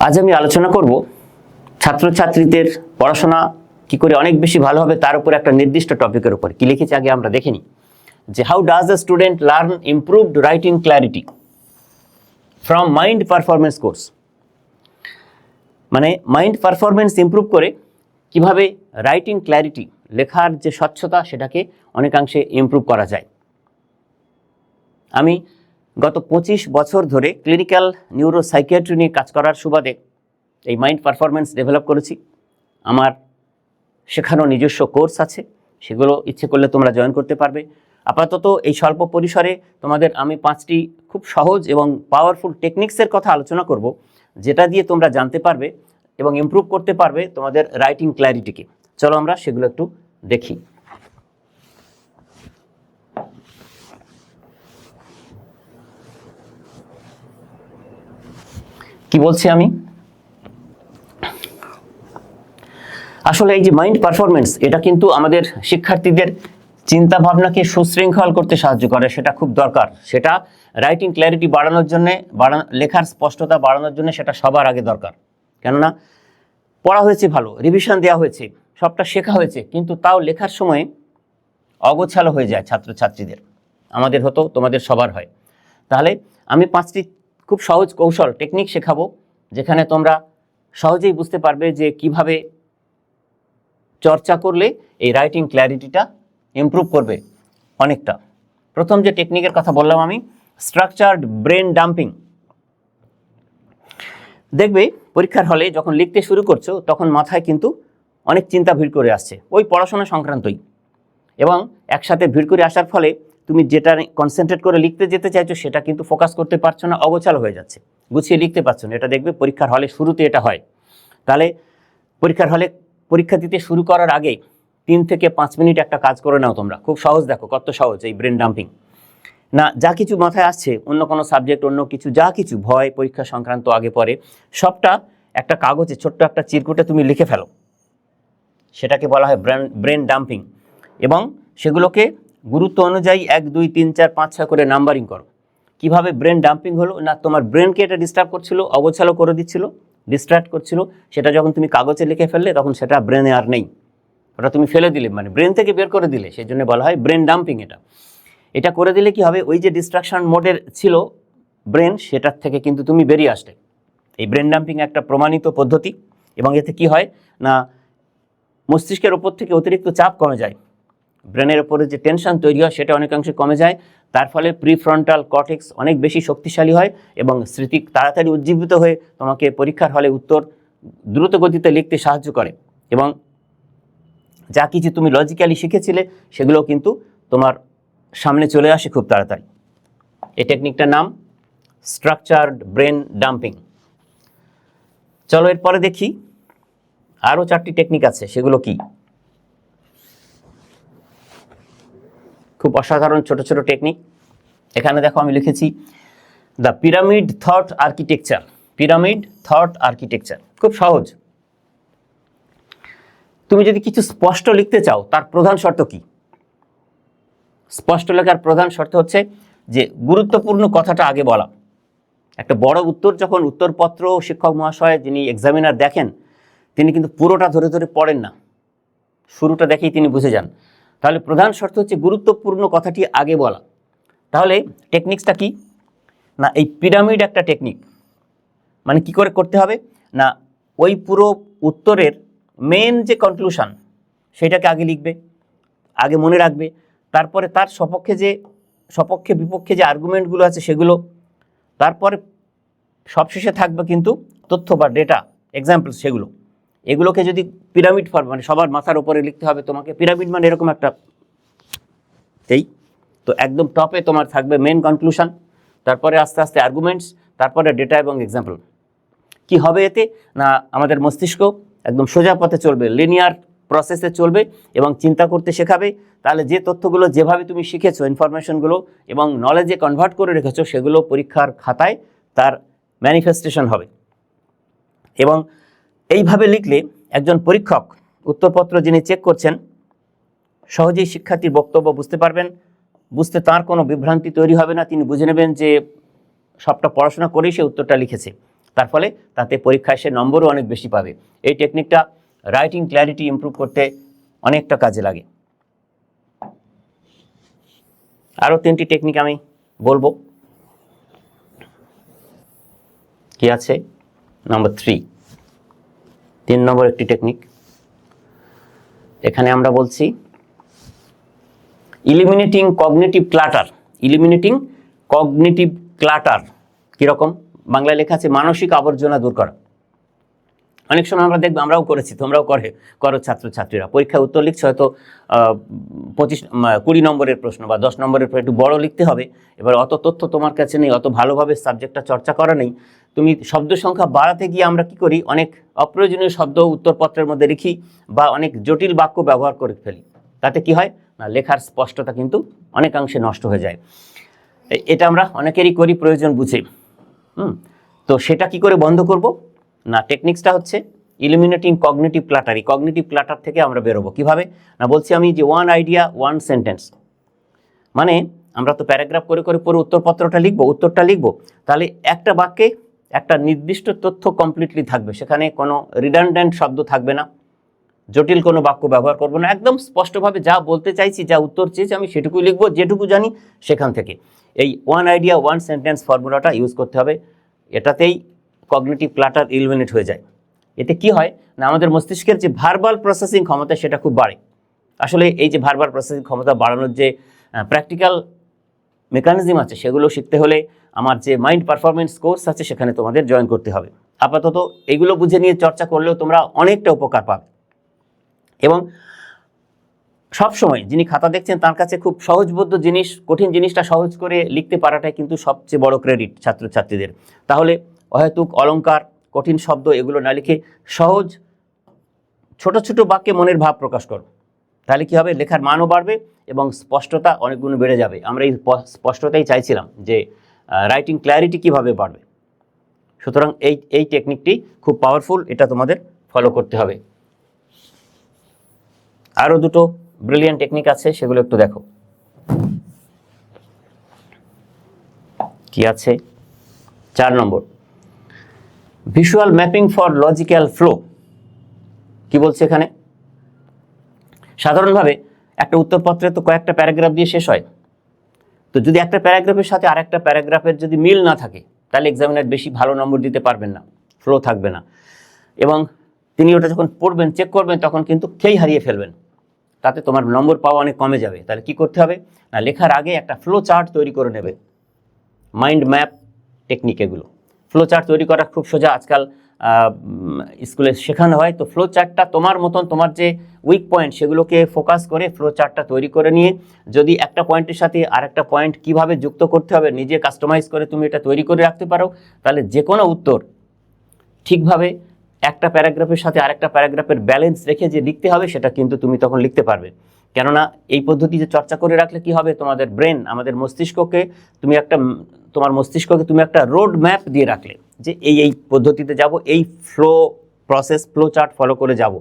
আজ আমি আলোচনা করব ছাত্রছাত্রীদের পড়াশোনা কি করে অনেক বেশি ভালো হবে তার উপর একটা নির্দিষ্ট টপিকের উপর। কি লিখেছি আগে আমরা দেখে নিই যে how does the student learn improved writing clarity from mind performance course. মানে মাইন্ড পারফরমেন্স ইমপ্রুভ করে কিভাবে রাইটিং ক্ল্যারিটি, লেখার যে স্বচ্ছতা সেটাকে অনেকাংশে ইমপ্রুভ করা যায়। আমি গত 25 বছর ধরে ক্লিনিক্যাল নিউরোসাইকিয়াট্রি নিয়ে কাজ করার সুবাদে এই মাইন্ড পারফরমেন্স ডেভেলপ করেছি। আমার শেখানো নিজস্ব কোর্স আছে, সেগুলো ইচ্ছে করলে তোমরা জয়েন করতে পারবে। আপাতত এই স্বল্প পরিসরে তোমাদের আমি 5টি খুব সহজ এবং পাওয়ারফুল টেকনিক্সের কথা আলোচনা করব, যেটা দিয়ে তোমরা জানতে পারবে এবং ইমপ্রুভ করতে পারবে তোমাদের রাইটিং ক্ল্যারিটিকে। চলো আমরা সেগুলো একটু দেখি। কি বলছি আমি? আসলে এই যে মাইন্ড পারফরমেন্স, এটা কিন্তু আমাদের শিক্ষার্থীদের চিন্তা ভাবনাকে সুশৃঙ্খল করতে সাহায্য করে, সেটা খুব দরকার। সেটা রাইটিং ক্ল্যারিটি বাড়ানোর জন্য, লেখার স্পষ্টতা বাড়ানোর জন্য সেটা সবার আগে দরকার। কেননা পড়া হয়েছে ভালো, রিভিশন দেওয়া হয়েছে, সবটা শেখা হয়েছে, কিন্তু তাও লেখার সময় অগোছালো হয়ে যায় ছাত্রছাত্রীদের। আমাদের হতো, তোমাদের সবার হয়। তাহলে আমি 5টি খুব সহজ কৌশল, টেকনিক শেখাবো, যেখানে তোমরা সহজেই বুঝতে পারবে যে কিভাবে চর্চা করলে এই রাইটিং ক্ল্যারিটিটা ইমপ্রুভ করবে অনেকটা। প্রথম যে টেকনিকের কথা বললাম আমি, স্ট্রাকচার্ড ব্রেন ডাম্পিং। দেখবে পরীক্ষার হলে যখন লিখতে শুরু করছো তখন মাথায় কিন্তু অনেক চিন্তা ভিড় করে আসছে, ওই পড়াশোনা সংক্রান্তই, এবং একসাথে ভিড় করে আসার ফলে তুমি যেটা কনসেন্ট্রেট করে লিখতে যেতে চাইছো সেটা কিন্তু ফোকাস করতে পারছো না, অগোছালো হয়ে যাচ্ছে, গুছিয়ে লিখতে পারছো না। এটা দেখবে পরীক্ষার হলে শুরুতে এটা হয়। তাহলে পরীক্ষার হলে পরীক্ষা দিতে শুরু করার আগে 3 থেকে 5 মিনিট একটা কাজ করে নাও তোমরা। খুব সহজ, দেখো কত সহজ এই ব্রেন ডাম্পিং। না, যা কিছু মাথায় আসছে, অন্য কোনো সাবজেক্ট, অন্য কিছু, যা কিছু ভয় পরীক্ষা সংক্রান্ত আগে পরে, সবটা একটা কাগজে ছোট্ট একটা চিরকুটে তুমি লিখে ফেলো। সেটাকে বলা হয় ব্রেন ডাম্পিং। এবং সেগুলোকে গুরুত্ব অনুযায়ী 1, 2, 3, 4, 5, 6 করে নাম্বারিং করো। কিভাবে ব্রেন ডাম্পিং হলো? না, তোমার ব্রেনকে এটা ডিস্টার্ব করছিল, অগোছালো করে দিচ্ছিল, ডিস্ট্র্যাক্ট করছিল। সেটা যখন তুমি কাগজে লিখে ফেললে তখন সেটা ব্রেনে আর নেই, ওটা তুমি ফেলে দিলে, মানে ব্রেন থেকে বের করে দিলে। সেই জন্য বলা হয় ব্রেন ডাম্পিং। এটা করে দিলে কি হবে, ওই যে ডিস্ট্রাকশন মোডের ছিল ব্রেন, সেটার থেকে কিন্তু তুমি বেরিয়ে আসলে। এই ব্রেন ডাম্পিং একটা প্রমাণিত পদ্ধতি, এবং এতে কি হয় না, মস্তিষ্কের ওপর থেকে অতিরিক্ত চাপ কমে যায়, ব্রেনের ওপরে যে টেনশন তৈরি হয় সেটা অনেকাংশে কমে যায়। তার ফলে প্রিফ্রন্টাল কর্টেক্স অনেক বেশি শক্তিশালী হয় এবং স্মৃতি তাড়াতাড়ি উজ্জীবিত হয়ে তোমাকে পরীক্ষার হলে উত্তর দ্রুত গতিতে লিখতে সাহায্য করে, এবং যা কিছু তুমি লজিক্যালি শিখেছিলে সেগুলো কিন্তু তোমার সামনে চলে আসে খুব তাড়াতাড়ি। এই টেকনিকটার নাম স্ট্রাকচার্ড ব্রেন ডাম্পিং। চলো এরপরে দেখি আরও 4টি টেকনিক আছে, সেগুলো কি? খুব অসাধারণ ছোট ছোট টেকনিক। এখানে দেখো আমি লিখেছি the pyramid thought architecture. Pyramid thought architecture খুব সহজ। তুমি যদি কিছু স্পষ্ট লিখতে চাও তার প্রধান শর্ত কি? স্পষ্ট লেখার প্রধান শর্ত হচ্ছে যে গুরুত্বপূর্ণ কথাটা আগে বলা। একটা বড় উত্তর, যখন উত্তরপত্র শিক্ষক মহাশয় যিনি এক্সামিনার দেখেন, তিনি কিন্তু পুরোটা ধরে ধরে পড়েন না, শুরুটা দেখেই তিনি বুঝে যান। তাহলে প্রধান শর্ত হচ্ছে গুরুত্বপূর্ণ কথাটি আগে বলা। তাহলে টেকনিক্সটা কি না, এই পিরামিড একটা টেকনিক। মানে কি করে করতে হবে না, ওই পুরো উত্তরের মেন যে কনক্লুশন সেটাকে আগে লিখবে, আগে মনে রাখবে। তারপরে তার সপক্ষে বিপক্ষে যে আর্গুমেন্টগুলো আছে সেগুলো, তারপরে সবশেষে থাকবে কিন্তু তথ্য বা ডেটা, এক্সাম্পল, সেগুলো। এগুলোকে যদি পিরামিড ফর্ম, মানে সবার মাথার উপরে লিখতে হবে তোমাকে। পিরামিড মানে এরকম একটা, তো একদম টপে তোমার থাকবে মেন কনক্লুশন, তারপরে আস্তে আস্তে আর্গুমেন্টস, তারপরে ডেটা এবং এক্সাম্পল। কি হবে এতে না, আমাদের মস্তিষ্ক একদম সোজা পথে চলবে, লিনিয়ার প্রসেসে চলবে এবং চিন্তা করতে শেখাবে। তাহলে যে তথ্যগুলো যেভাবে তুমি শিখেছো, ইনফরমেশনগুলো এবং নলেজে কনভার্ট করে রেখেছো, সেগুলো পরীক্ষার খাতায় তার ম্যানিফেস্টেশন হবে। এবং এইভাবে লিখলে একজন পরীক্ষক, উত্তরপত্র যিনি চেক করছেন, সহজেই শিক্ষার্থীর বক্তব্য বুঝতে পারবেন, বুঝতে তার কোনো বিভ্রান্তি তৈরি হবে না। তিনি বুঝে নেবেন যে সবটা পড়াশোনা করেই সে উত্তরটা লিখেছে। তার ফলে তাতে পরীক্ষায় সে নম্বরও অনেক বেশি পাবে। এই টেকনিকটা রাইটিং ক্ল্যারিটি ইমপ্রুভ করতে অনেকটা কাজে লাগে। আরও 3টি টেকনিক আমি বলবো। কি আছে? নম্বর 3 নম্বর একটি টেকনিক, এখানে আমরা বলছি ইলিমিনেটিং কগনিটিভ ক্লাটার। ইলিমিনেটিং কগনিটিভ ক্লাটার কীরকম? বাংলায় লেখা আছে মানসিক আবর্জনা দূর করা। অনেক সময় আমরা দেখবো, আমরাও করেছি, তোমরাও করো ছাত্রছাত্রীরা, পরীক্ষায় উত্তর লিখছে হয়তো 20 নম্বরের প্রশ্ন বা 10 নম্বরের একটু বড় লিখতে হবে। এবার অত তথ্য তোমার কাছে নেই, অত ভালোভাবে সাবজেক্টটা চর্চা করা নেই। তুমি শব্দ সংখ্যা বাড়াতে গিয়ে আমরা কি করি, অনেক অপ্রয়োজনীয় শব্দ উত্তরপত্রের মধ্যে লিখি বা অনেক জটিল বাক্য ব্যবহার করে ফেলি। তাতে কি হয় না, লেখার স্পষ্টতা কিন্তু অনেকাংশে নষ্ট হয়ে যায়। এটা আমরা অনেকেরই করি প্রয়োজন বুঝে। তো সেটা কি করে বন্ধ করব না, টেকনিক্সটা হচ্ছে ইলিমিনেটিং কগনিটিভ ক্লাটার। এই কগনিটিভ ক্লাটার থেকে আমরা বেরোবো কিভাবে না, বলছি আমি যে 1 আইডিয়া 1 সেন্টেন্স, মানে আমরা তো প্যারাগ্রাফ করে করে পুরো উত্তরটা লিখবো, তাহলে একটা বাক্যে একটা নির্দিষ্ট তথ্য কমপ্লিটলি থাকবে, সেখানে কোনো রিডান্ডেন্ট শব্দ থাকবে না, জটিল কোনো বাক্য ব্যবহার করবো না, একদম স্পষ্টভাবে যা বলতে চাইছি, যা উত্তর চেয়েছি আমি সেটুকুই লিখবো, যেটুকু জানি সেখান থেকে। এই 1 আইডিয়া 1 সেন্টেন্স ফর্মুলাটা ইউজ করতে হবে। এটাতেই কগনিটিভ ক্লাটার ইলিমিনেট হয়ে যায়। এতে কি হয় না, আমাদের মস্তিষ্কের যে ভার্বাল প্রসেসিং ক্ষমতা সেটা খুব বাড়ে। আসলে এই যে ভার্বাল প্রসেসিং ক্ষমতা বাড়ানোর যে প্র্যাকটিক্যাল মেকানিজম আছে, সেগুলো শিখতে হলে আমার যে মাইন্ড পারফরমেন্স কোর্স আছে সেখানে তোমাদের জয়েন করতে হবে। আপাতত এগুলো বুঝে নিয়ে চর্চা করলেও তোমরা অনেকটা উপকার পাবে। এবং সবসময় যিনি খাতা দেখছেন তার কাছে খুব সহজবোধ্য জিনিস, কঠিন জিনিসটা সহজ করে লিখতে পারাটাই কিন্তু সবচেয়ে বড় ক্রেডিট ছাত্রছাত্রীদের। তাহলে অহেতুক অলঙ্কার, কঠিন শব্দ এগুলো না লিখে সহজ ছোট ছোট বাক্যে মনের ভাব প্রকাশ করো, তাহলে কি হবে, লেখার মানও বাড়বে এবং স্পষ্টতা অনেক গুণ বেড়ে যাবে। আমরা এই স্পষ্টতাই চাইছিলাম যে রাইটিং ক্ল্যারিটি কিভাবে বাড়বে। সুতরাং এই টেকনিকটি খুব পাওয়ারফুল, এটা তোমাদের ফলো করতে হবে। আরও 2টো ব্রিলিয়ান্ট টেকনিক আছে, সেগুলো একটু দেখো। কি আছে? 4 number, visual mapping for logical flow. কি বলছে এখানে? সাধারণভাবে একটা উত্তরপত্রে তো কয়েকটা প্যারাগ্রাফ দিয়ে শেষ হয়, তো যদি একটা প্যারাগ্রাফের সাথে আরেকটা প্যারাগ্রাফের যদি মিল না থাকে, তাহলে এক্সামিনার বেশি ভালো নম্বর দিতে পারবেন না, ফ্লো থাকবে না। এবং তিনি ওটা যখন পড়বেন, চেক করবেন, তখন কিন্তু খেই হারিয়ে ফেলবেন, তাতে তোমার নম্বর পাওয়া অনেক কমে যাবে। তাহলে কি করতে হবে না, লেখার আগে একটা ফ্লো চার্ট তৈরি করে নেবে। মাইন্ড ম্যাপ টেকনিক এগুলো। ফ্লো চার্ট তৈরি করা খুব সোজা, আজকাল স্কুলে শেখানো হয়। তো ফ্লো চার্টটা তোমার মতন, তোমার যে উইক পয়েন্ট সেগুলোকে ফোকাস করে ফ্লো চার্টটা তৈরি করে নিয়ে, যদি একটা পয়েন্টের সাথে আরেকটা পয়েন্ট কিভাবে যুক্ত করতে হবে নিজে কাস্টমাইজ করে তুমি এটা তৈরি করে রাখতে পারো, তাহলে যে কোনো উত্তর ঠিকভাবে একটা প্যারাগ্রাফের সাথে আরেকটা প্যারাগ্রাফের ব্যালেন্স রেখে যে লিখতে হবে, সেটা কিন্তু তুমি তখন লিখতে পারবে। কেননা এই পদ্ধতি যে চর্চা করে রাখলে কি হবে, তোমাদের ব্রেন, আমাদের মস্তিষ্ককে তোমার মস্তিষ্ককে তুমি একটা রোড ম্যাপ দিয়ে রাখলে, যে এই পদ্ধতিতে যাব, এই ফ্লো চার্ট ফলো করে যাব।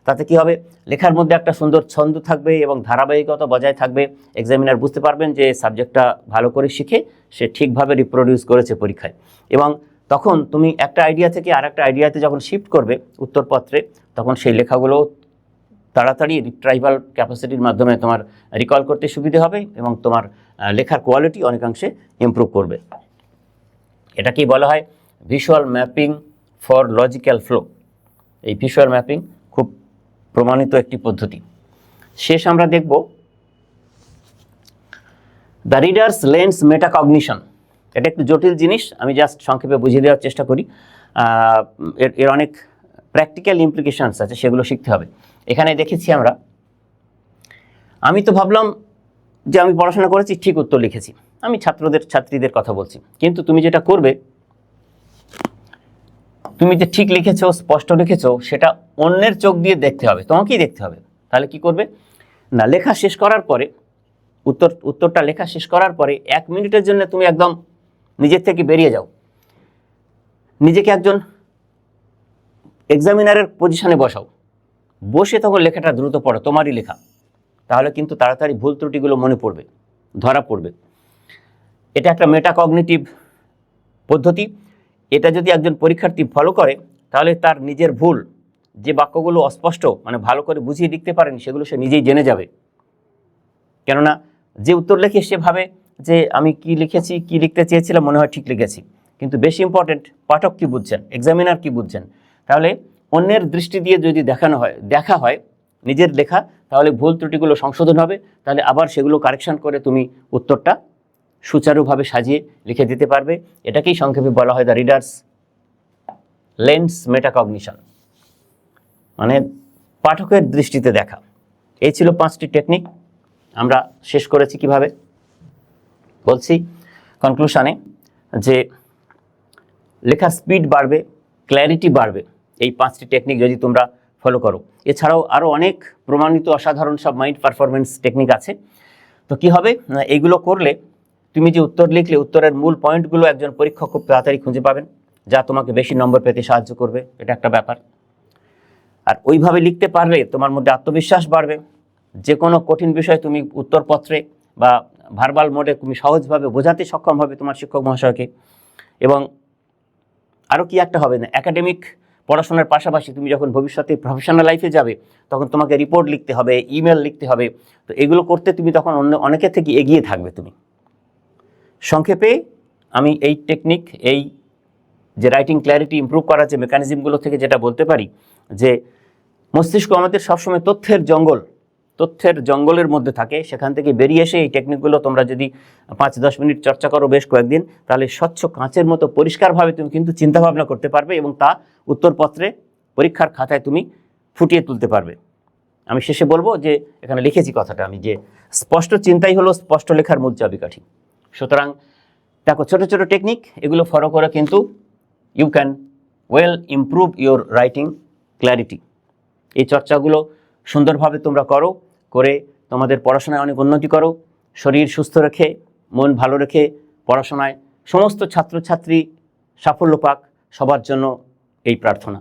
তাতে কি হবে, লেখার মধ্যে একটা সুন্দর ছন্দ থাকবে এবং ধারাবাহিকতা বজায় থাকবে। এক্সামিনার বুঝতে পারবেন যে সাবজেক্টটা ভালো করে শিখে সে ঠিকভাবে রিপ্রোডিউস করেছে পরীক্ষায়। এবং তখন তুমি একটা আইডিয়া থেকে আরেকটা আইডিয়াতে যখন শিফট করবে উত্তরপত্রে, তখন সেই লেখাগুলো তাড়াতাড়ি রিট্রাইভাল ক্যাপাসিটির মাধ্যমে তোমার রিকল করতে সুবিধে হবে এবং তোমার লেখার কোয়ালিটি অনেকাংশে ইমপ্রুভ করবে। এটাকেই বলা হয় visual mapping for logical flow. এই ভিজুয়াল ম্যাপিং খুব প্রমাণিত একটি পদ্ধতি। শেষ আমরা দেখব দ্য রিডার্স লেন্স মেটাকগনিশন। এটা একটু জটিল জিনিস, আমি জাস্ট সংক্ষেপে বুঝিয়ে দেওয়ার চেষ্টা করি। এর অনেক প্র্যাকটিক্যাল ইমপ্লিকেশনস আছে, সেগুলো শিখতে হবে। এখানে দেখেছি আমি তো ভাবলাম যে আমি পড়াশোনা করেছি, ঠিক উত্তর লিখেছি, আমি ছাত্রীদের কথা বলছি। কিন্তু তুমি যেটা করবে, তুমি যে ঠিক লিখেছো, স্পষ্ট লিখেছো, সেটা অন্যের চোখ দিয়ে দেখতে হবে, তোমাকেই দেখতে হবে। তাহলে কি করবে না, লেখা শেষ করার পরে, উত্তরটা লেখা শেষ করার পরে 1 মিনিটের জন্য তুমি একদম নিজের থেকে বেরিয়ে যাও, নিজেকে একজন এক্সামিনারের পজিশনে বসাও, বসে তখন লেখাটা দ্রুত পড়ো, তোমারই লেখা। তাহলে কিন্তু তাড়াতাড়ি ভুল ত্রুটিগুলো মনে পড়বে, ধরা পড়বে। এটা একটা মেটাকগনিটিভ পদ্ধতি। এটা যদি একজন পরীক্ষার্থী ফলো করে তাহলে তার নিজের ভুল, যে বাক্যগুলো অস্পষ্ট মানে ভালো করে বুঝিয়ে লিখতে পারেনি, সেগুলো সে নিজেই জেনে যাবে। কেননা যে উত্তর লেখে সে ভাবে যে আমি কি লিখেছি, কি লিখতে চেয়েছিলাম, মনে হয় ঠিক লিখেছি। কিন্তু বেশি ইম্পর্টেন্ট পাঠক কি বুঝছেন, এক্সামিনার কি বুঝছেন। তাহলে অন্যের দৃষ্টি দিয়ে যদি দেখা হয় নিজের লেখা, তাহলে ভুল ত্রুটিগুলো সংশোধন হবে। তাহলে আবার সেগুলো কারেকশন করে তুমি উত্তরটা সুচারুভাবে সাজিয়ে লিখে দিতে পারবে। এটাকেই সংক্ষেপে বলা হয় দ্য রিডার্স লেন্স মেটাকগনিশন, মানে পাঠকের দৃষ্টিতে দেখা। এই ছিল 5টি টেকনিক। আমরা শেষ করেছি কিভাবে, বলছি কনক্লুশনে, যে লেখার স্পিড বাড়বে, ক্ল্যারিটি বাড়বে এই 5টি টেকনিক যদি তোমরা ফলো করো। এছাড়াও আরও অনেক প্রমাণিত অসাধারণ সব মাইন্ড পারফরমেন্স টেকনিক আছে। তো কি হবে, এইগুলো করলে তুমি যে উত্তর লিখলে উত্তরের মূল পয়েন্টগুলো একজন পরীক্ষক খুব তাড়াতাড়ি খুঁজে পাবেন, যা তোমাকে বেশি নম্বর পেতে সাহায্য করবে। এটা একটা ব্যাপার। আর ওইভাবে লিখতে পারলে তোমার মধ্যে আত্মবিশ্বাস বাড়বে। যে কোনো কঠিন বিষয় তুমি উত্তরপত্রে বা ভার্বাল মোডে তুমি সহজভাবে বোঝাতে সক্ষম হবে তোমার শিক্ষক মহাশয়কে। এবং আরও কি একটা হবে না, একাডেমিক পড়াশোনার পাশাপাশি তুমি যখন ভবিষ্যতে প্রফেশনাল লাইফে যাবে তখন তোমাকে রিপোর্ট লিখতে হবে, ইমেল লিখতে হবে। তো এগুলো করতে তুমি তখন অনেকের থেকে এগিয়ে থাকবে তুমি। সংক্ষেপে আমি এই টেকনিক, এই যে রাইটিং ক্ল্যারিটি ইমপ্রুভ করার যে মেকানিজমগুলো থেকে যেটা বলতে পারি, যে মস্তিষ্ক আমাদের সবসময় তথ্যের জঙ্গলের মধ্যে থাকে। সেখান থেকে বেরিয়ে এসে এই টেকনিকগুলো তোমরা যদি 5-10 মিনিট চর্চা করো বেশ কয়েকদিন, তাহলে স্বচ্ছ কাঁচের মতো পরিষ্কারভাবে তুমি কিন্তু চিন্তাভাবনা করতে পারবে এবং তা উত্তরপত্রে পরীক্ষার খাতায় তুমি ফুটিয়ে তুলতে পারবে। আমি শেষে বলবো যে এখানে লিখেছি কথাটা আমি, যে স্পষ্ট চিন্তাই হলো স্পষ্ট লেখার মূল চাবিকাঠি। সুতরাং দেখো, ছোট ছোট টেকনিক এগুলো ফলো করে কিন্তু you can well improve your writing clarity. এই চর্চাগুলো সুন্দরভাবে তোমরা করে তোমাদের পড়াশোনায় অনেক উন্নতি করো। শরীর সুস্থ রেখে, মন ভালো রেখে পড়াশোনায় সমস্ত ছাত্রছাত্রী সাফল্য পাক, সবার জন্য এই প্রার্থনা।